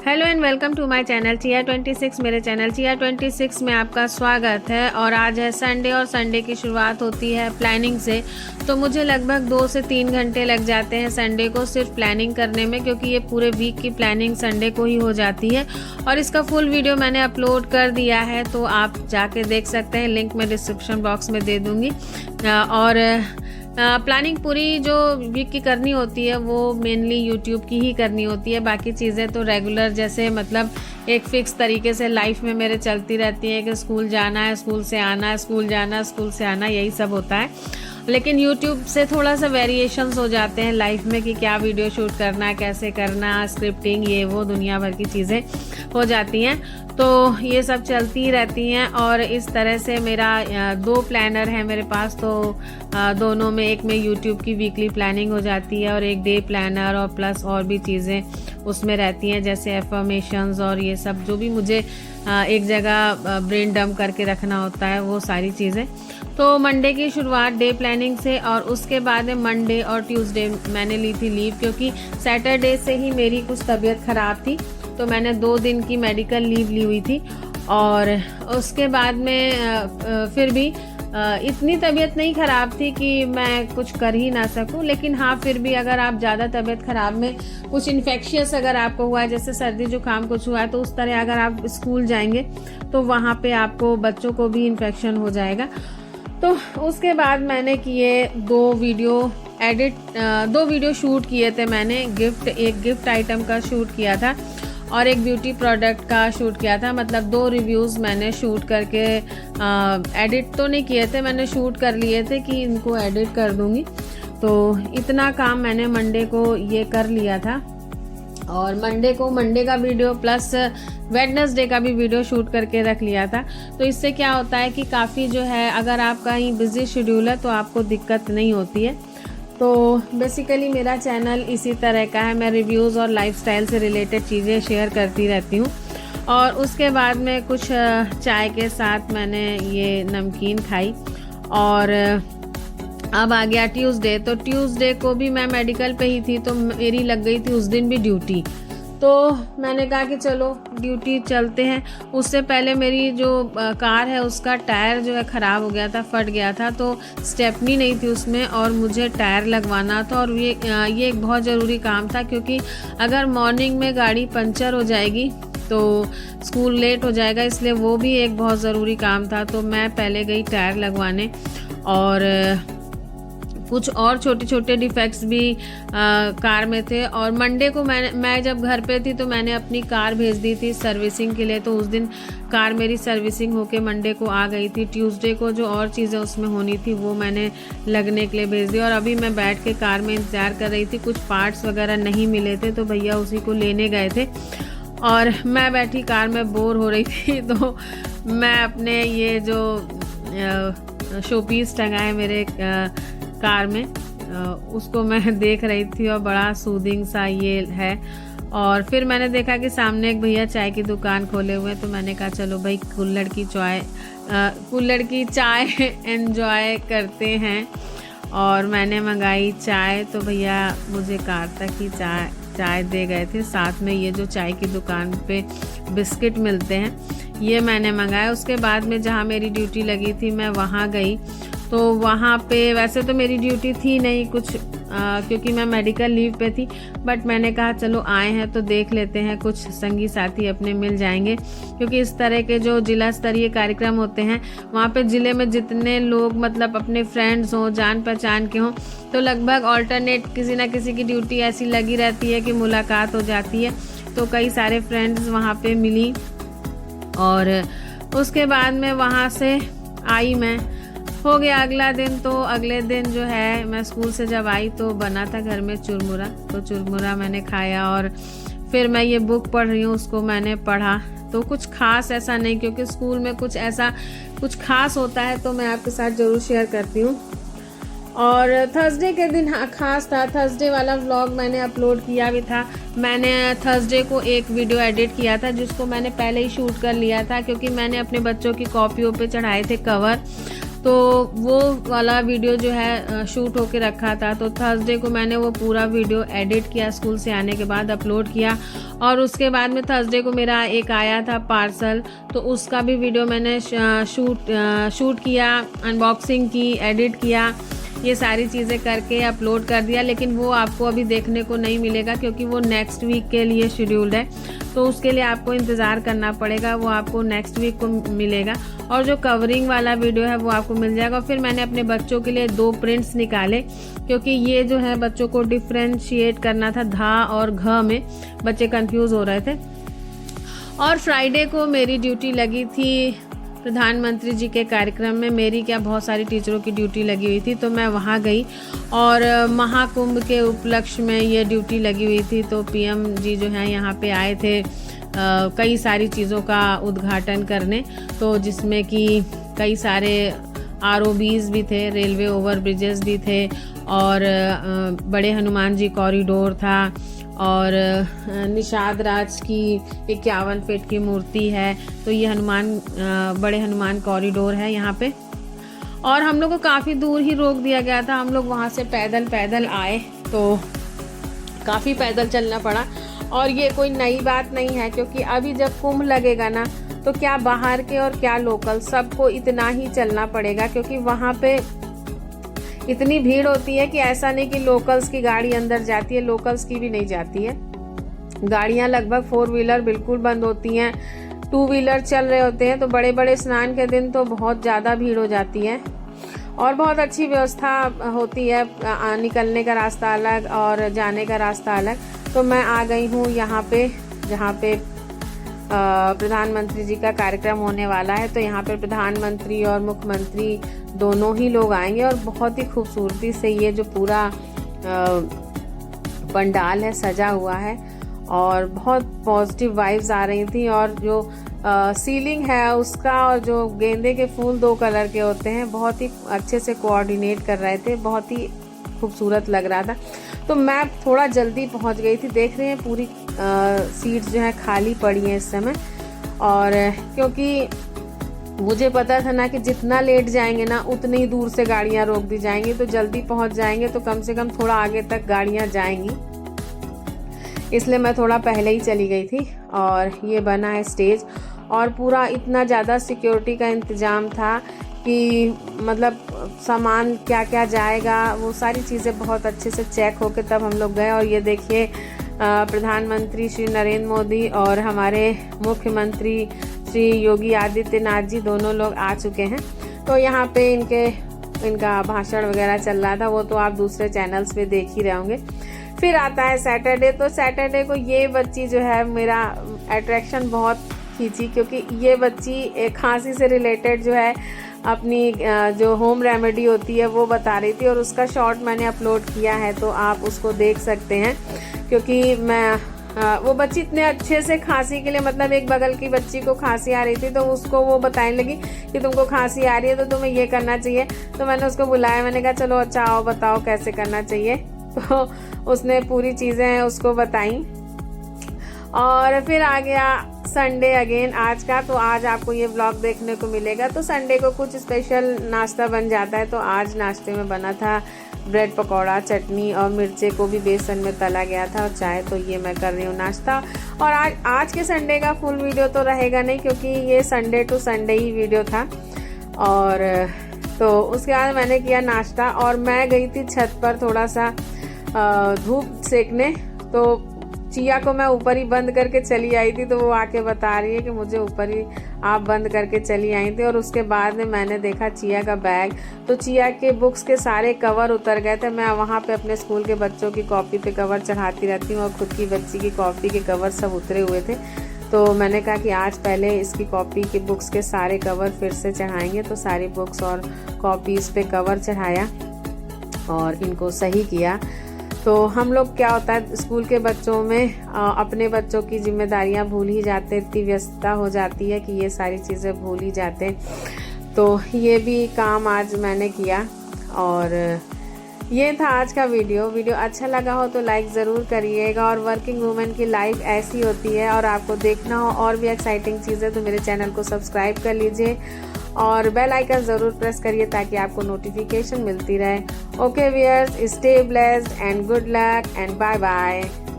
Hello and welcome to my channel चिया26। मेरे channel चिया26 में आपका स्वागत है। और आज है संडे और संडे की शुरुआत होती है प्लानिंग से। तो मुझे लगभग 2 से 3 घंटे लग जाते हैं संडे को सिर्फ प्लानिंग करने में, क्योंकि ये पूरे वीक की प्लानिंग संडे को ही हो जाती है। और इसका फुल वीडियो मैंने अपलोड कर दिया है, तो आप जाके देख सकते हैं, लिंक मैं डिस्क्रिप्शन बॉक्स में दे दूँगी। और प्लानिंग पूरी जो वीक की करनी होती है वो मेनली यूट्यूब की ही करनी होती है। बाकी चीज़ें तो रेगुलर जैसे मतलब एक फ़िक्स तरीके से लाइफ में मेरे चलती रहती है कि स्कूल जाना है, स्कूल से आना है, स्कूल जाना है, स्कूल से आना, यही सब होता है। लेकिन यूट्यूब से थोड़ा सा वेरिएशंस हो जाते हैं लाइफ में कि क्या वीडियो शूट करना है, कैसे करना, स्क्रिप्टिंग, ये वो दुनिया भर की चीज़ें हो जाती हैं। तो ये सब चलती रहती हैं। और इस तरह से मेरा 2 प्लानर है मेरे पास, तो दोनों में एक में यूट्यूब की वीकली प्लानिंग हो जाती है और एक डे प्लानर, और प्लस और भी चीज़ें उसमें रहती हैं जैसे एफर्मेशंस और ये सब जो भी मुझे एक जगह ब्रेन डंप करके रखना होता है, वो सारी चीज़ें। तो मंडे की शुरुआत डे प्लानिंग से, और उसके बाद मंडे और ट्यूसडे मैंने ली थी लीव, क्योंकि सैटरडे से ही मेरी कुछ तबीयत ख़राब थी, तो मैंने 2 दिन की मेडिकल लीव ली हुई थी। और उसके बाद में फिर भी इतनी तबीयत नहीं ख़राब थी कि मैं कुछ कर ही ना सकूं। लेकिन हाँ, फिर भी अगर आप ज़्यादा तबीयत ख़राब में कुछ इन्फेक्शियस अगर आपको हुआ है, जैसे सर्दी जुकाम कुछ हुआ है, तो उस तरह अगर आप स्कूल जाएंगे तो वहाँ पे आपको बच्चों को भी इन्फेक्शन हो जाएगा। तो उसके बाद मैंने किए 2 वीडियो शूट किए थे मैंने। एक गिफ्ट आइटम का शूट किया था और एक ब्यूटी प्रोडक्ट का शूट किया था। मतलब 2 रिव्यूज़ मैंने शूट करके एडिट तो नहीं किए थे, मैंने शूट कर लिए थे कि इनको एडिट कर दूंगी। तो इतना काम मैंने मंडे को ये कर लिया था। और मंडे का वीडियो प्लस वेडनेसडे का भी वीडियो शूट करके रख लिया था। तो इससे क्या होता है कि काफ़ी जो है, अगर आपका कहीं बिजी शेड्यूल है तो आपको दिक्कत नहीं होती है। तो बेसिकली मेरा चैनल इसी तरह का है, मैं रिव्यूज़ और लाइफस्टाइल से रिलेटेड चीज़ें शेयर करती रहती हूँ। और उसके बाद में कुछ चाय के साथ मैंने ये नमकीन खाई। और अब आ गया ट्यूसडे। तो ट्यूसडे को भी मैं मेडिकल पे ही थी, तो मेरी लग गई थी उस दिन भी ड्यूटी। तो मैंने कहा कि चलो ड्यूटी चलते हैं। उससे पहले मेरी जो कार है उसका टायर जो है ख़राब हो गया था, फट गया था, तो स्टेपनी नहीं थी उसमें और मुझे टायर लगवाना था। और ये एक बहुत ज़रूरी काम था, क्योंकि अगर मॉर्निंग में गाड़ी पंचर हो जाएगी तो स्कूल लेट हो जाएगा, इसलिए वो भी एक बहुत ज़रूरी काम था। तो मैं पहले गई टायर लगवाने। और कुछ और छोटे छोटे डिफेक्ट्स भी कार में थे। और मंडे को मैं जब घर पे थी तो मैंने अपनी कार भेज दी थी सर्विसिंग के लिए, तो उस दिन कार मेरी सर्विसिंग होके मंडे को आ गई थी। ट्यूसडे को जो और चीज़ें उसमें होनी थी वो मैंने लगने के लिए भेज दी। और अभी मैं बैठ के कार में इंतज़ार कर रही थी, कुछ पार्ट्स वगैरह नहीं मिले थे तो भैया उसी को लेने गए थे और मैं बैठी कार में बोर हो रही थी। तो मैं अपने ये जो शोपीस टंगा है मेरे कार में, उसको मैं देख रही थी और बड़ा सूदिंग सा ये है। और फिर मैंने देखा कि सामने एक भैया चाय की दुकान खोले हुए हैं, तो मैंने कहा चलो भाई कुल्हड़ की चाय एंजॉय करते हैं। और मैंने मंगाई चाय, तो भैया मुझे कार तक ही चाय दे गए थे। साथ में ये जो चाय की दुकान पे बिस्किट मिलते हैं ये मैंने मंगाया। उसके बाद में जहाँ मेरी ड्यूटी लगी थी मैं वहाँ गई। तो वहाँ पे वैसे तो मेरी ड्यूटी थी नहीं कुछ, क्योंकि मैं मेडिकल लीव पे थी, बट मैंने कहा चलो आए हैं तो देख लेते हैं, कुछ संगी साथी अपने मिल जाएंगे। क्योंकि इस तरह के जो जिला स्तरीय कार्यक्रम होते हैं वहाँ पे ज़िले में जितने लोग मतलब अपने फ्रेंड्स हों, जान पहचान के हों, तो लगभग ऑल्टरनेट किसी ना किसी की ड्यूटी ऐसी लगी रहती है कि मुलाकात हो जाती है। तो कई सारे फ्रेंड्स वहाँ पे मिली। और उसके बाद में वहाँ से आई मैं, हो गया अगला दिन। तो अगले दिन जो है मैं स्कूल से जब आई तो बना था घर में चुरमुरा, तो चुरमुरा मैंने खाया। और फिर मैं ये बुक पढ़ रही हूँ, उसको मैंने पढ़ा। तो कुछ खास ऐसा नहीं, क्योंकि स्कूल में कुछ खास होता है तो मैं आपके साथ ज़रूर शेयर करती हूँ। और थर्सडे के दिन हाँ खास था, थर्सडे वाला व्लॉग मैंने अपलोड किया भी था। मैंने थर्सडे को एक वीडियो एडिट किया था जिसको मैंने पहले ही शूट कर लिया था, क्योंकि मैंने अपने बच्चों की कॉपियों पे चढ़ाए थे कवर। तो वो वाला वीडियो जो है शूट होके रखा था। तो थर्सडे को मैंने वो पूरा वीडियो एडिट किया, स्कूल से आने के बाद अपलोड किया। और उसके बाद में थर्सडे को मेरा एक आया था पार्सल, तो उसका भी वीडियो मैंने शूट किया, अनबॉक्सिंग की, एडिट किया, ये सारी चीज़ें करके अपलोड कर दिया। लेकिन वो आपको अभी देखने को नहीं मिलेगा क्योंकि वो नेक्स्ट वीक के लिए शेड्यूल्ड है, तो उसके लिए आपको इंतज़ार करना पड़ेगा। वो आपको नेक्स्ट वीक को मिलेगा। और जो कवरिंग वाला वीडियो है वो आपको मिल जाएगा। फिर मैंने अपने बच्चों के लिए 2 प्रिंट्स निकाले क्योंकि ये जो है बच्चों को डिफ्रेंशिएट करना था, धा और घ में बच्चे कंफ्यूज हो रहे थे। और फ्राइडे को मेरी ड्यूटी लगी थी प्रधानमंत्री जी के कार्यक्रम में। मेरी क्या, बहुत सारी टीचरों की ड्यूटी लगी हुई थी, तो मैं वहाँ गई। और महाकुंभ के उपलक्ष्य में ये ड्यूटी लगी हुई थी, तो पीएम जी जो हैं यहाँ पे आए थे कई सारी चीज़ों का उद्घाटन करने, तो जिसमें कि कई सारे ROBs भी थे, रेलवे ओवर ब्रिजेस भी थे, और बड़े हनुमान जी कॉरिडोर था, और निषाद राज की 51 फीट की मूर्ति है। तो ये बड़े हनुमान कॉरिडोर है यहाँ पे। और हम लोग को काफ़ी दूर ही रोक दिया गया था। हम लोग वहाँ से पैदल आए, तो काफ़ी पैदल चलना पड़ा। और ये कोई नई बात नहीं है क्योंकि अभी जब कुंभ लगेगा ना, तो क्या बाहर के और क्या लोकल, सबको इतना ही चलना पड़ेगा क्योंकि वहाँ पे इतनी भीड़ होती है कि ऐसा नहीं कि लोकल्स की गाड़ी अंदर जाती है, लोकल्स की भी नहीं जाती है। गाड़ियाँ लगभग 4 व्हीलर बिल्कुल बंद होती हैं, 2 व्हीलर चल रहे होते हैं। तो बड़े बड़े स्नान के दिन तो बहुत ज़्यादा भीड़ हो जाती है। और बहुत अच्छी व्यवस्था होती है, निकलने का रास्ता अलग और जाने का रास्ता अलग। तो मैं आ गई हूँ यहाँ पे जहाँ पे प्रधानमंत्री जी का कार्यक्रम होने वाला है। तो यहाँ पे प्रधानमंत्री और मुख्यमंत्री दोनों ही लोग आएंगे। और बहुत ही खूबसूरती से ये जो पूरा पंडाल है सजा हुआ है, और बहुत पॉजिटिव वाइब्स आ रही थी। और जो सीलिंग है उसका, और जो गेंदे के फूल 2 कलर के होते हैं, बहुत ही अच्छे से कोऑर्डिनेट कर रहे थे, बहुत ही खूबसूरत लग रहा था। तो मैं थोड़ा जल्दी पहुंच गई थी। देख रहे हैं पूरी सीट्स जो है खाली पड़ी हैं इस समय। और क्योंकि मुझे पता था ना कि जितना लेट जाएंगे ना उतनी ही दूर से गाड़ियां रोक दी जाएंगी, तो जल्दी पहुंच जाएंगे तो कम से कम थोड़ा आगे तक गाड़ियां जाएंगी, इसलिए मैं थोड़ा पहले ही चली गई थी। और ये बना है स्टेज, और पूरा इतना ज़्यादा सिक्योरिटी का इंतज़ाम था कि मतलब सामान क्या क्या जाएगा, वो सारी चीज़ें बहुत अच्छे से चेक होके तब हम लोग गए। और ये देखिए प्रधानमंत्री श्री नरेंद्र मोदी और हमारे मुख्यमंत्री श्री योगी आदित्यनाथ जी दोनों लोग आ चुके हैं। तो यहाँ पे इनका भाषण वगैरह चल रहा था, वो तो आप दूसरे चैनल्स पे देख ही रहे होंगे। फिर आता है सैटरडे। तो सैटरडे को ये बच्ची जो है मेरा अट्रैक्शन बहुत खींची, क्योंकि ये बच्ची खांसी से रिलेटेड जो है अपनी जो होम रेमेडी होती है वो बता रही थी, और उसका शॉर्ट मैंने अपलोड किया है, तो आप उसको देख सकते हैं। क्योंकि वो बच्ची इतने अच्छे से खांसी के लिए, मतलब एक बगल की बच्ची को खांसी आ रही थी, तो उसको वो बताने लगी कि तुमको खांसी आ रही है तो तुम्हें ये करना चाहिए। तो मैंने उसको बुलाया, मैंने कहा चलो अच्छा आओ बताओ कैसे करना चाहिए। तो उसने पूरी चीज़ें उसको बताई। और फिर आ गया संडे अगेन आज का। तो आज आपको ये व्लॉग देखने को मिलेगा। तो संडे को कुछ स्पेशल नाश्ता बन जाता है, तो आज नाश्ते में बना था ब्रेड पकौड़ा, चटनी, और मिर्चे को भी बेसन में तला गया था, और चाय। तो ये मैं कर रही हूँ नाश्ता। और आज के संडे का फुल वीडियो तो रहेगा नहीं, क्योंकि ये संडे टू संडे ही वीडियो था। और तो उसके बाद मैंने किया नाश्ता, और मैं गई थी छत पर थोड़ा सा धूप सेकने। तो चिया को मैं ऊपर ही बंद करके चली आई थी, तो वो आके बता रही है कि मुझे ऊपर ही आप बंद करके चली आई थी। और उसके बाद में मैंने देखा चिया का बैग, तो चिया के बुक्स के सारे कवर उतर गए थे। मैं वहाँ पे अपने स्कूल के बच्चों की कॉपी पे कवर चढ़ाती रहती हूँ, और खुद की बच्ची की कॉपी के कवर सब उतरे हुए थे। तो मैंने कहा कि आज पहले इसकी कॉपी के बुक्स के सारे कवर फिर से चढ़ाएंगे। तो सारी बुक्स और कॉपीज़ पे कवर चढ़ाया और इनको सही किया। तो हम लोग क्या होता है स्कूल के बच्चों में अपने बच्चों की जिम्मेदारियां भूल ही जाते, इतनी व्यस्तता हो जाती है कि ये सारी चीज़ें भूल ही जाते। तो ये भी काम आज मैंने किया। और ये था आज का वीडियो अच्छा लगा हो तो लाइक ज़रूर करिएगा। और वर्किंग वूमेन की लाइफ ऐसी होती है, और आपको देखना हो और भी एक्साइटिंग चीज़ें तो मेरे चैनल को सब्सक्राइब कर लीजिए और बेल आइकन ज़रूर प्रेस करिए ताकि आपको नोटिफिकेशन मिलती रहे। Okay viewers, stay blessed and good luck and bye bye.